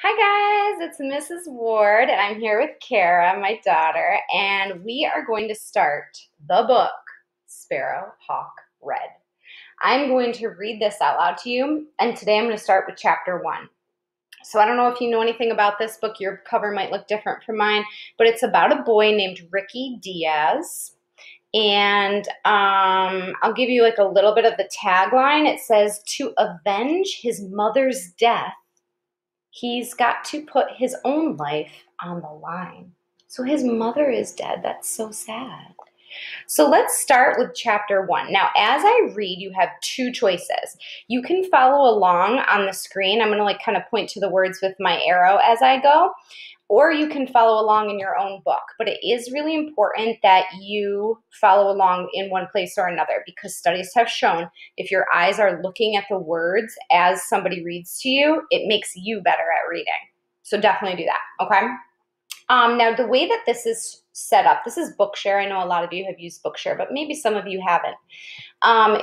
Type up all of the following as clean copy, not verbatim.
Hi guys, it's Mrs. Ward and I'm here with Kara, my daughter, and we are going to start the book, Sparrow, Hawk, Red. I'm going to read this out loud to you, and today I'm going to start with chapter 1. So I don't know if you know anything about this book. Your cover might look different from mine, but it's about a boy named Ricky Diaz. And I'll give you like a little bit of the tagline. It says, to avenge his mother's death, he's got to put his own life on the line. So his mother is dead. That's so sad. So let's start with chapter 1. Now, as I read, you have two choices. You can follow along on the screen. I'm going to like kind of point to the words with my arrow as I go, or you can follow along in your own book. But it is really important that you follow along in one place or another, because studies have shown if your eyes are looking at the words as somebody reads to you, it makes you better at reading. So definitely do that, okay? Now, the way that this is set up, this is Bookshare. I know a lot of you have used Bookshare, but maybe some of you haven't.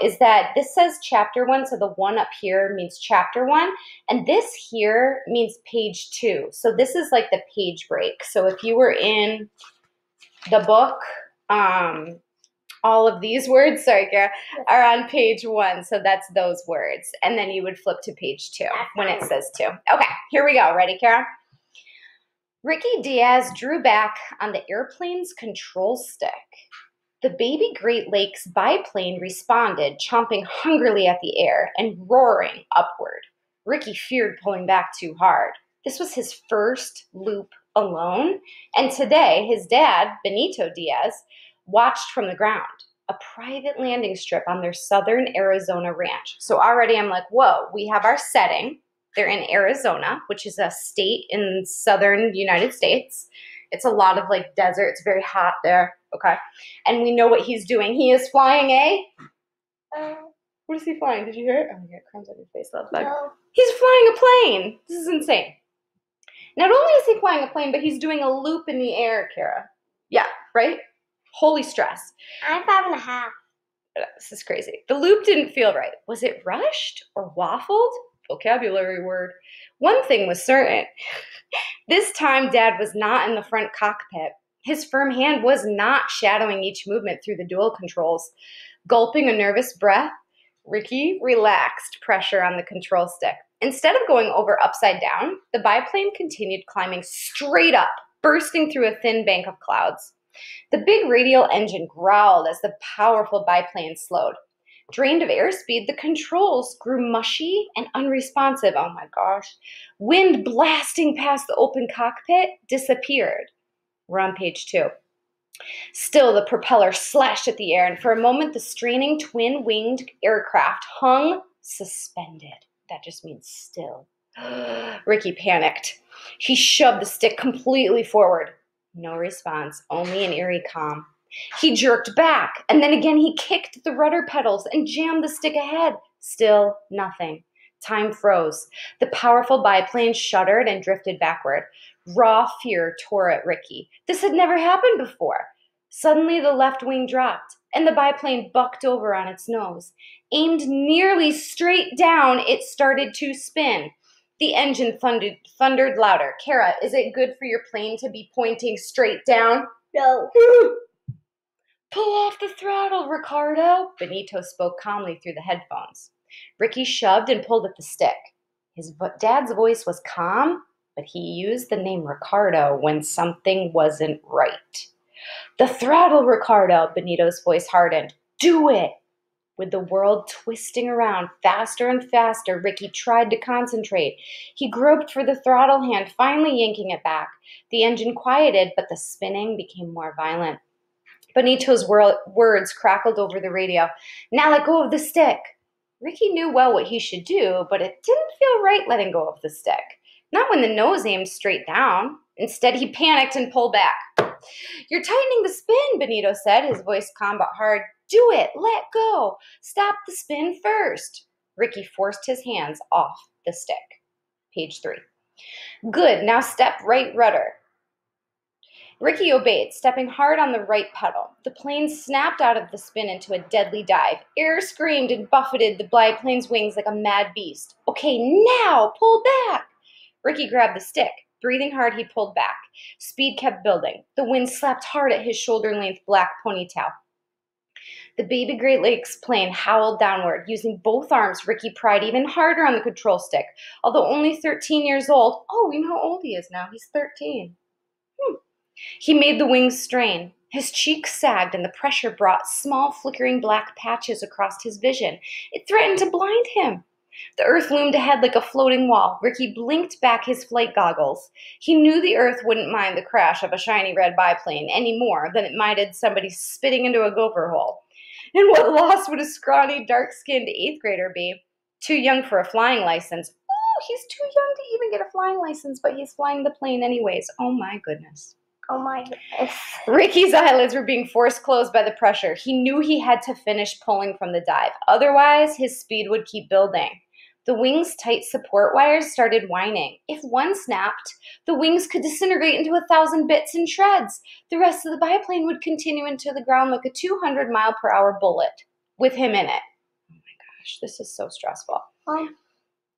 Is that this says chapter 1, so the one up here means chapter 1, and this here means page 2. So this is like the page break. So if you were in the book, all of these words, sorry, Kara, are on page 1. So that's those words. And then you would flip to page 2 when it says 2. Okay, here we go. Ready, Kara? Ricky Diaz drew back on the airplane's control stick. The baby Great Lakes biplane responded, chomping hungrily at the air and roaring upward. Ricky feared pulling back too hard. This was his first loop alone, and today his dad, Benito Diaz, watched from the ground, a private landing strip on their southern Arizona ranch. So already I'm like, whoa, we have our setting. They're in Arizona, which is a state in southern United States. It's a lot of like desert. It's very hot there. Okay. And we know what he's doing. He is flying what is he flying? Did you hear it? Oh, you got crumbs on your face, love bug. No. He's flying a plane. This is insane. Not only is he flying a plane, but he's doing a loop in the air, Kara. Yeah, right? Holy stress. I'm 5.5. This is crazy. The loop didn't feel right. Was it rushed or waffled? Vocabulary word. One thing was certain. This time, Dad was not in the front cockpit. His firm hand was not shadowing each movement through the dual controls. Gulping a nervous breath, Ricky relaxed pressure on the control stick. Instead of going over upside down, the biplane continued climbing straight up, bursting through a thin bank of clouds. The big radial engine growled as the powerful biplane slowed. Drained of airspeed, the controls grew mushy and unresponsive. Oh my gosh. Wind blasting past the open cockpit disappeared. We're on page 2. Still, the propeller slashed at the air, and for a moment, the straining twin-winged aircraft hung suspended. That just means still. Ricky panicked. He shoved the stick completely forward. No response, only an eerie calm. He jerked back, and then again he kicked the rudder pedals and jammed the stick ahead. Still nothing. Time froze. The powerful biplane shuddered and drifted backward. Raw fear tore at Ricky. This had never happened before. Suddenly the left wing dropped, and the biplane bucked over on its nose. Aimed nearly straight down, it started to spin. The engine thundered louder. Kara, is it good for your plane to be pointing straight down? No. Pull off the throttle, Ricardo, Benito spoke calmly through the headphones. Ricky shoved and pulled at the stick. His dad's voice was calm, but he used the name Ricardo when something wasn't right. The throttle, Ricardo, Benito's voice hardened. Do it! With the world twisting around faster and faster, Ricky tried to concentrate. He groped for the throttle hand, finally yanking it back. The engine quieted, but the spinning became more violent. Benito's words crackled over the radio. Now let go of the stick. Ricky knew well what he should do, but it didn't feel right letting go of the stick. Not when the nose aimed straight down. Instead, he panicked and pulled back. You're tightening the spin, Benito said, his voice calm but hard. Do it. Let go. Stop the spin first. Ricky forced his hands off the stick. Page 3. Good. Now step right rudder. Ricky obeyed, stepping hard on the right pedal. The plane snapped out of the spin into a deadly dive. Air screamed and buffeted the biplane's wings like a mad beast. Okay, now, pull back. Ricky grabbed the stick. Breathing hard, he pulled back. Speed kept building. The wind slapped hard at his shoulder-length black ponytail. The baby Great Lakes plane howled downward. Using both arms, Ricky pried even harder on the control stick. Although only 13 years old, oh, we know how old he is now. He's 13. He made the wings strain. His cheeks sagged and the pressure brought small flickering black patches across his vision. It threatened to blind him. The earth loomed ahead like a floating wall. Ricky blinked back his flight goggles. He knew the earth wouldn't mind the crash of a shiny red biplane any more than it minded somebody spitting into a gopher hole. And what loss would a scrawny, dark-skinned 8th grader be? Too young for a flying license. Oh, he's too young to even get a flying license, but he's flying the plane anyways. Oh my goodness. Oh my goodness. Ricky's eyelids were being forced closed by the pressure. He knew he had to finish pulling from the dive. Otherwise, his speed would keep building. The wings' tight support wires started whining. If one snapped, the wings could disintegrate into 1,000 bits and shreds. The rest of the biplane would continue into the ground like a 200-mile-per-hour bullet, with him in it. Oh my gosh, this is so stressful.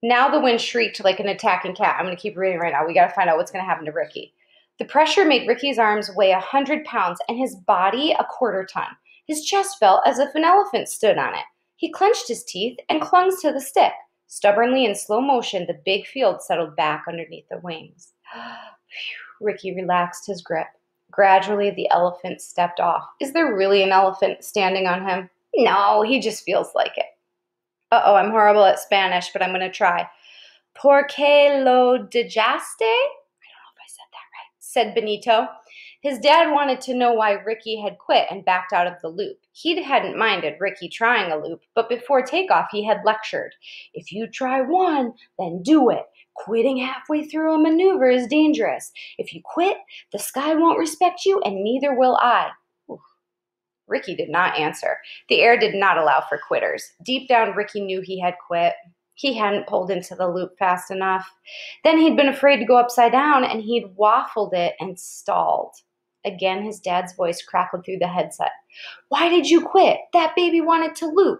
Now the wind shrieked like an attacking cat. I'm going to keep reading right now. We got to find out what's going to happen to Ricky. The pressure made Ricky's arms weigh 100 pounds and his body a quarter ton. His chest felt as if an elephant stood on it. He clenched his teeth and clung to the stick. Stubbornly, in slow motion, the big field settled back underneath the wings. Ricky relaxed his grip. Gradually, the elephant stepped off. Is there really an elephant standing on him? No, he just feels like it. Uh-oh, I'm horrible at Spanish, but I'm going to try. ¿Por qué lo dejaste? I don't know if I said that right, said Benito. His dad wanted to know why Ricky had quit and backed out of the loop. He hadn't minded Ricky trying a loop, but before takeoff he had lectured. If you try one, then do it. Quitting halfway through a maneuver is dangerous. If you quit, the sky won't respect you and neither will I. Oof. Ricky did not answer. The air did not allow for quitters. Deep down, Ricky knew he had quit. He hadn't pulled into the loop fast enough. Then he'd been afraid to go upside down and he'd waffled it and stalled. Again, his dad's voice crackled through the headset. Why did you quit? That baby wanted to loop.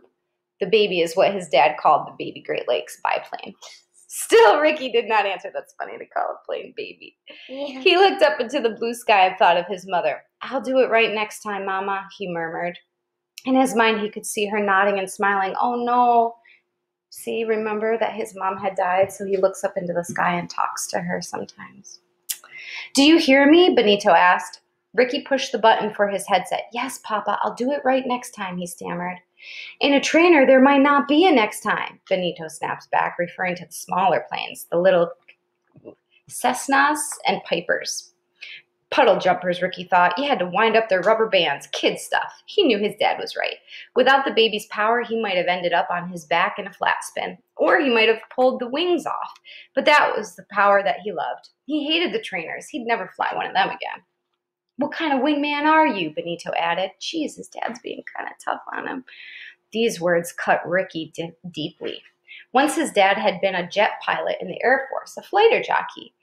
The baby is what his dad called the baby Great Lakes biplane. Still, Ricky did not answer. That's funny to call a plane baby. Yeah. He looked up into the blue sky and thought of his mother. I'll do it right next time, Mama, he murmured. In his mind, he could see her nodding and smiling. Oh, no. See, remember that his mom had died, so he looks up into the sky and talks to her sometimes. Do you hear me? Benito asked. Ricky pushed the button for his headset. Yes, Papa, I'll do it right next time, he stammered. In a trainer, there might not be a next time, Benito snaps back, referring to the smaller planes, the little Cessnas and Pipers. Puddle jumpers, Ricky thought. You had to wind up their rubber bands, kid stuff. He knew his dad was right. Without the baby's power, he might have ended up on his back in a flat spin, or he might have pulled the wings off. But that was the power that he loved. He hated the trainers. He'd never fly one of them again. What kind of wingman are you? Benito added. Geez, his dad's being kind of tough on him. These words cut Ricky deeply. Once his dad had been a jet pilot in the Air Force, a fighter jockey.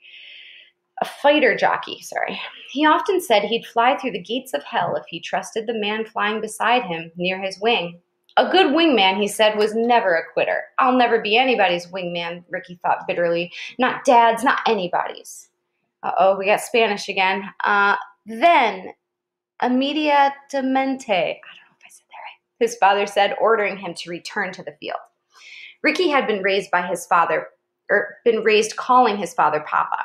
He often said he'd fly through the gates of hell if he trusted the man flying beside him near his wing. A good wingman, he said, was never a quitter. I'll never be anybody's wingman, Ricky thought bitterly. Not Dad's, not anybody's. Uh-oh, we got Spanish again. Then, inmediatamente, I don't know if I said that right, his father said, ordering him to return to the field. Ricky had been raised by his father, calling his father Papa.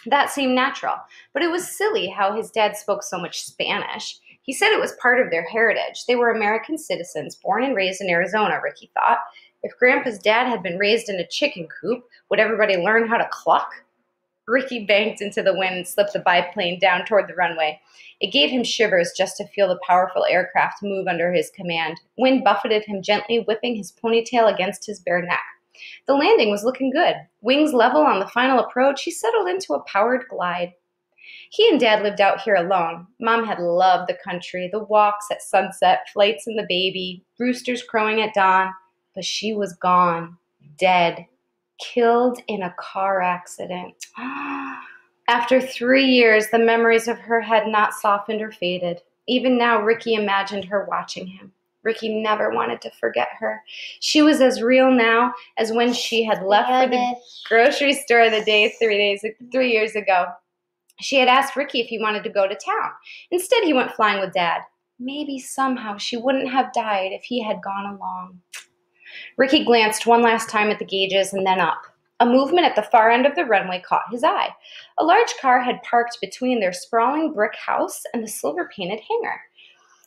That seemed natural, but it was silly how his dad spoke so much Spanish. He said it was part of their heritage. They were American citizens, born and raised in Arizona, Ricky thought. If Grandpa's dad had been raised in a chicken coop, would everybody learn how to cluck? Ricky banked into the wind and slipped the biplane down toward the runway. It gave him shivers just to feel the powerful aircraft move under his command. Wind buffeted him gently, whipping his ponytail against his bare neck. The landing was looking good. Wings level on the final approach, he settled into a powered glide. He and Dad lived out here alone. Mom had loved the country, the walks at sunset, flights in the baby, roosters crowing at dawn. But she was gone, dead, killed in a car accident. After 3 years, the memories of her had not softened or faded. Even now, Ricky imagined her watching him. Ricky never wanted to forget her. She was as real now as when she had left for the grocery store the day 3 years ago. She had asked Ricky if he wanted to go to town. Instead, he went flying with Dad. Maybe somehow she wouldn't have died if he had gone along. Ricky glanced one last time at the gauges and then up. A movement at the far end of the runway caught his eye. A large car had parked between their sprawling brick house and the silver-painted hangar.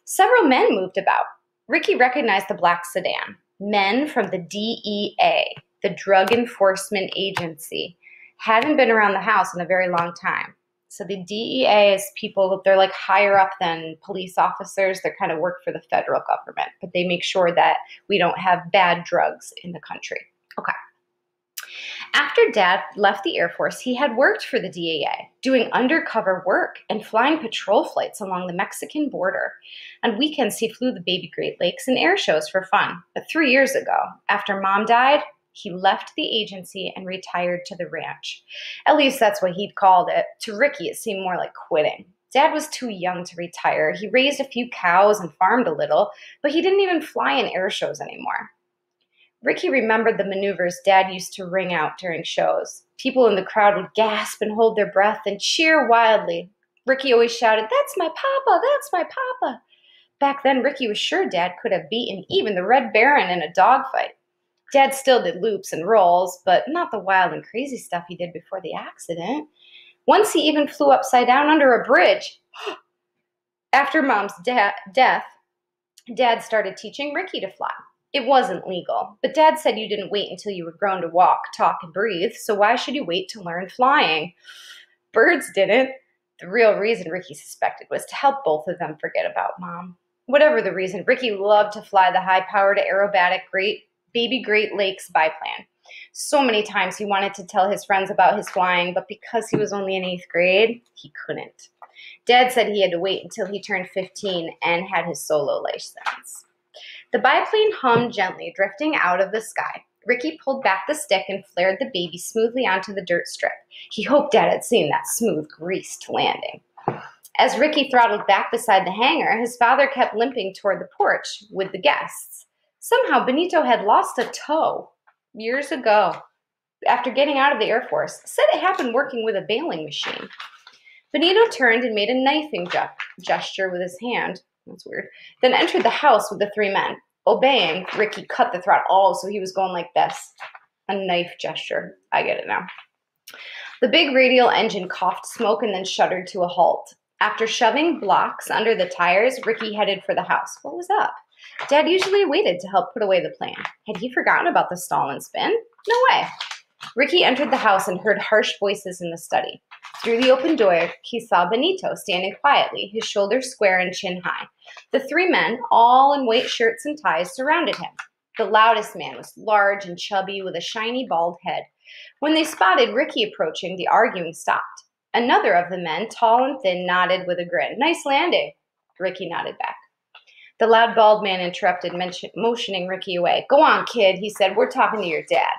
Several men moved about. Ricky recognized the black sedan. Men from the DEA, the Drug Enforcement Agency, hadn't been around the house in a very long time. So the DEA is people, they're like higher up than police officers. They kind of work for the federal government, but they make sure that we don't have bad drugs in the country. Okay. After Dad left the Air Force, he had worked for the DEA, doing undercover work and flying patrol flights along the Mexican border. On weekends, he flew the baby Great Lakes and air shows for fun. But 3 years ago, after Mom died, he left the agency and retired to the ranch. At least that's what he'd called it. To Ricky, it seemed more like quitting. Dad was too young to retire. He raised a few cows and farmed a little, but he didn't even fly in air shows anymore. Ricky remembered the maneuvers Dad used to ring out during shows. People in the crowd would gasp and hold their breath and cheer wildly. Ricky always shouted, "That's my papa! That's my papa!" Back then, Ricky was sure Dad could have beaten even the Red Baron in a dogfight. Dad still did loops and rolls, but not the wild and crazy stuff he did before the accident. Once he even flew upside down under a bridge. After Mom's death, Dad started teaching Ricky to fly. It wasn't legal, but Dad said you didn't wait until you were grown to walk, talk, and breathe, so why should you wait to learn flying? Birds didn't. The real reason Ricky suspected was to help both of them forget about Mom. Whatever the reason, Ricky loved to fly the high-powered aerobatic baby Great Lakes biplane. So many times he wanted to tell his friends about his flying, but because he was only in 8th grade, he couldn't. Dad said he had to wait until he turned 15 and had his solo license. The biplane hummed gently, drifting out of the sky. Ricky pulled back the stick and flared the baby smoothly onto the dirt strip. He hoped Dad had seen that smooth, greased landing. As Ricky throttled back beside the hangar, his father kept limping toward the porch with the guests. Somehow, Benito had lost a toe years ago after getting out of the Air Force. Said it happened working with a baling machine. Benito turned and made a knifing gesture with his hand. That's weird. Then entered the house with the 3 men. Obeying, Ricky cut the throttle. Oh, so he was going like this. A knife gesture. I get it now. The big radial engine coughed smoke and then shuddered to a halt. After shoving blocks under the tires, Ricky headed for the house. What was up? Dad usually waited to help put away the plane. Had he forgotten about the stall and spin? No way. Ricky entered the house and heard harsh voices in the study. Through the open door, he saw Benito standing quietly, his shoulders square and chin high. The 3 men, all in white shirts and ties, surrounded him. The loudest man was large and chubby with a shiny bald head. When they spotted Ricky approaching, the arguing stopped. Another of the men, tall and thin, nodded with a grin. "Nice landing." Ricky nodded back. The loud bald man interrupted, motioning Ricky away. "Go on, kid," he said. "We're talking to your dad."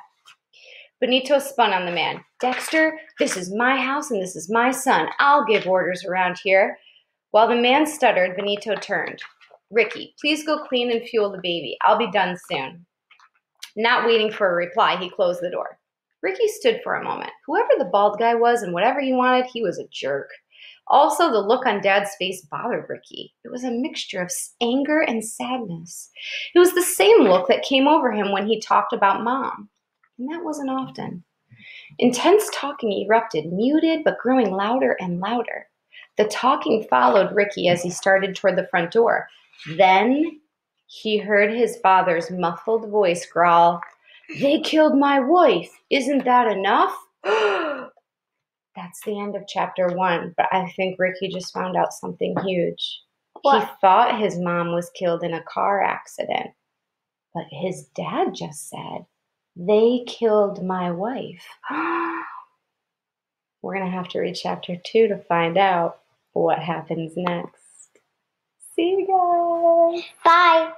Benito spun on the man. "Dexter, this is my house and this is my son. I'll give orders around here." While the man stuttered, Benito turned. "Ricky, please go clean and fuel the baby. I'll be done soon." Not waiting for a reply, he closed the door. Ricky stood for a moment. Whoever the bald guy was and whatever he wanted, he was a jerk. Also, the look on Dad's face bothered Ricky. It was a mixture of anger and sadness. It was the same look that came over him when he talked about Mom. And that wasn't often. Intense talking erupted, muted but growing louder and louder. The talking followed Ricky as he started toward the front door. Then he heard his father's muffled voice growl, "They killed my wife. Isn't that enough?" That's the end of chapter 1, but I think Ricky just found out something huge. What? He thought his mom was killed in a car accident, but his dad just said, "They killed my wife." We're going to have to read chapter 2 to find out what happens next. See you guys. Bye.